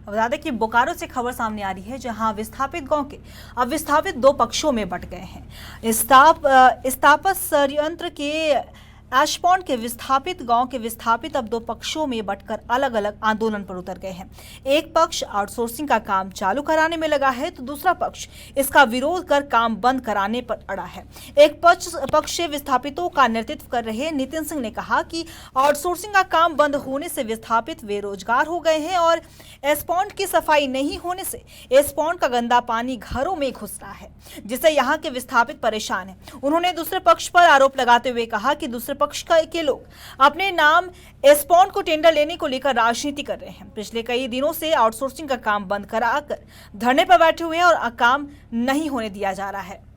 बता दें कि बोकारो से खबर सामने आ रही है, जहां विस्थापित गांव के अब विस्थापित दो पक्षों में बंट गए हैं। स्थापत संयंत्र के एशपॉन्ड के विस्थापित गांव के विस्थापित अब दो पक्षों में बंटकर अलग अलग आंदोलन पर उतर गए हैं। एक पक्ष आउटसोर्सिंग का काम चालू कराने में लगा है, तो दूसरा पक्ष इसका विरोध कर काम बंद कराने पर अड़ा है। एक पक्ष से विस्थापितों का नेतृत्व कर रहे नितिन सिंह ने कहा कि आउटसोर्सिंग का काम बंद होने से विस्थापित बेरोजगार हो गए हैं और एशपॉन्ड की सफाई नहीं होने से एशपॉन्ड का गंदा पानी घरों में घुस रहा है, जिससे यहाँ के विस्थापित परेशान हैं। उन्होंने दूसरे पक्ष पर आरोप लगाते हुए कहा कि दूसरे पक्ष के लोग अपने नाम एशपॉन्ड को टेंडर लेने को लेकर राजनीति कर रहे हैं। पिछले कई दिनों से आउटसोर्सिंग का काम बंद कराकर धरने पर बैठे हुए हैं और काम नहीं होने दिया जा रहा है।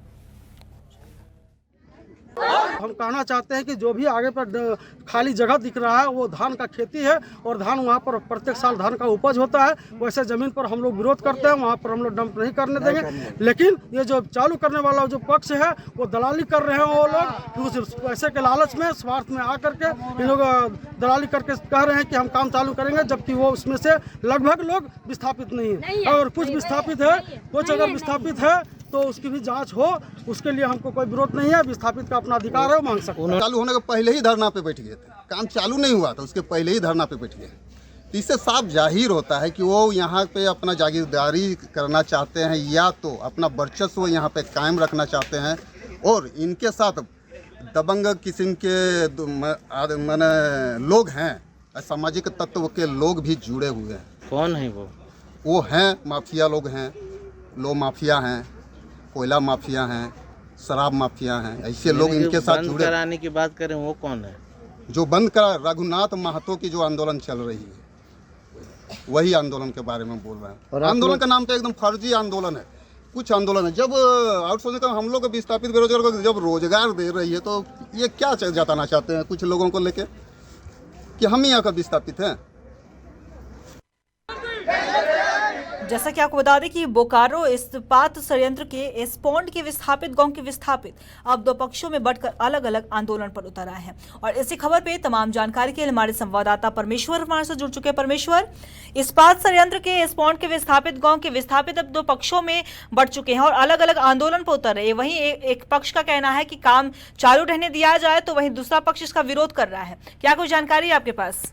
हम कहना चाहते हैं कि जो भी आगे पर खाली जगह दिख रहा है वो धान का खेती है और धान वहाँ पर प्रत्येक साल धान का उपज होता है। वैसे ज़मीन पर हम लोग विरोध करते हैं, वहाँ पर हम लोग डंप नहीं करने देंगे। लेकिन ये जो चालू करने वाला जो पक्ष है वो दलाली कर रहे हैं। वो लोग उस पैसे के लालच में, स्वार्थ में आकर के इन लोग दलाली करके कह रहे हैं कि हम काम चालू करेंगे, जबकि वो उसमें से लगभग लोग विस्थापित नहीं है और कुछ विस्थापित है। कुछ अगर विस्थापित है तो उसकी भी जांच हो, उसके लिए हमको कोई विरोध नहीं है। विस्थापित का अपना अधिकार है, वो मांग सकते हैं। चालू होने के पहले ही धरना पे बैठ गए थे, काम चालू नहीं हुआ था उसके पहले ही धरना पे बैठ गए। तो इससे साफ जाहिर होता है कि वो यहाँ पे अपना जागीरदारी करना चाहते हैं या तो अपना वर्चस्व यहाँ पे कायम रखना चाहते हैं और इनके साथ दबंग किस्म के माने लोग हैं, सामाजिक तत्व के लोग भी जुड़े हुए हैं। कौन है वो हैं माफिया लोग हैं, लो माफिया हैं, कोयला माफिया हैं, शराब माफिया हैं, ऐसे लोग इनके साथ जुड़े। बंद कराने की बात करें वो कौन है? जो बंद करा, रघुनाथ महतो की जो आंदोलन चल रही है वही आंदोलन के बारे में बोल रहे हैं। आंदोलन का नाम तो एकदम फर्जी आंदोलन है। कुछ आंदोलन है, जब आउटसोर्सिंग का हम लोग को विस्थापित बेरोजगार को जब रोजगार दे रही है तो ये क्या जताना चाहते हैं कुछ लोगों को लेके कि हम ही यहाँ का विस्थापित हैं। जैसा कि आपको बता दें कि बोकारो इस्पात संयंत्र के एशपॉन्ड के विस्थापित गांव के विस्थापित अब दो पक्षों में बंटकर अलग अलग आंदोलन पर उतर आए हैं। और इसी खबर पे तमाम जानकारी के लिए हमारे संवाददाता परमेश्वर हमारे साथ जुड़ चुके हैं। परमेश्वर, इस्पात संयंत्र के एशपॉन्ड के विस्थापित गांव के विस्थापित अब दो पक्षों में बंट चुके हैं और अलग अलग आंदोलन पर उतर रहे हैं। वहीं एक पक्ष का कहना है कि काम चालू रहने दिया जाए, तो वहीं दूसरा पक्ष इसका विरोध कर रहा है। क्या कुछ जानकारी है आपके पास?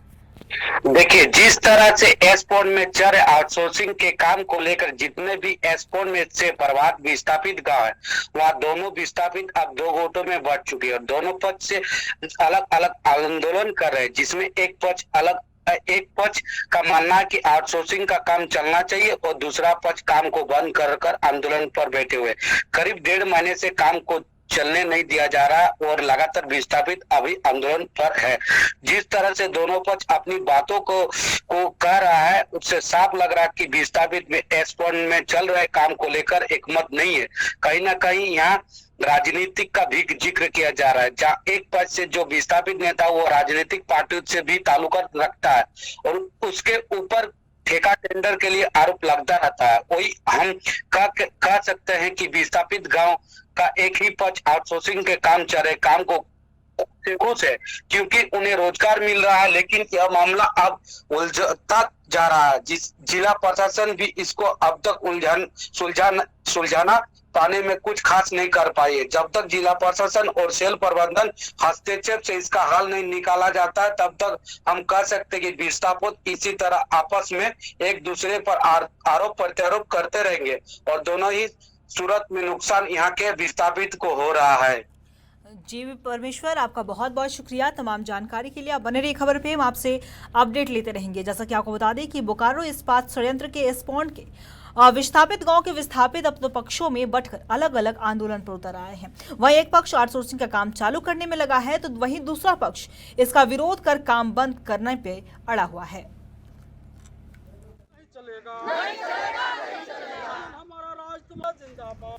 देखिए, जिस तरह से एशपॉन्ड में चल रहे आउटसोर्सिंग के काम को लेकर जितने भी एशपॉन्ड में से प्रभावित विस्थापित गांव है, वहाँ दोनों विस्थापित अब दो गुटों में बढ़ चुके हैं और दोनों पक्ष से अलग अलग आंदोलन कर रहे हैं, जिसमें एक पक्ष का मानना है कि आउटसोर्सिंग का काम चलना चाहिए और दूसरा पक्ष काम को बंद कर आंदोलन पर बैठे हुए। करीब 1.5 महीने से काम को चलने नहीं दिया जा रहा और लगातार विस्थापित अभी आंदोलन पर है। जिस तरह से दोनों पक्ष अपनी बातों को कह रहा है, उससे साफ लग रहा है कि विस्थापित में एशपॉन्ड में चल रहे काम को लेकर एकमत नहीं है। कहीं ना कहीं यहाँ राजनीतिक का भी जिक्र किया जा रहा है, जहाँ एक पक्ष से जो विस्थापित नेता वो राजनीतिक पार्टी से भी ताल्लुकात रखता है और उसके ऊपर ठेका टेंडर के लिए आरोप लगता रहता है। वही हम कह सकते हैं कि विस्थापित गांव का एक ही पक्ष आउटसोर्सिंग के काम चल रहे काम को खुश है, क्योंकि उन्हें रोजगार मिल रहा है। लेकिन यह मामला अब उलझता जा रहा है। जिस जिला प्रशासन भी इसको अब तक सुलझाना पाने में कुछ खास नहीं कर पाई है। जब तक जिला प्रशासन और सेल प्रबंधन हस्तक्षेप से इसका हल नहीं निकाला जाता है, तब तक हम कह सकते हैं कि विस्थापित इसी तरह आपस में एक दूसरे पर आरोप प्रत्यारोप करते रहेंगे और दोनों ही सूरत में नुकसान यहाँ के विस्थापित को हो रहा है। जी परमेश्वर, आपका बहुत बहुत शुक्रिया तमाम जानकारी के लिए। आप बने रहिए खबर पे, हम आपसे अपडेट लेते रहेंगे। जैसा कि आपको बता दें कि बोकारो इस्पात संयंत्र के एशपॉन्ड के विस्थापित गांव के विस्थापित अब दो पक्षों में बंटकर अलग अलग आंदोलन पर उतर आए हैं। वहीं एक पक्ष आउटसोर्सिंग का काम चालू करने में लगा है, तो वहीं दूसरा पक्ष इसका विरोध कर काम बंद करने पे अड़ा हुआ है। नहीं चलेगा।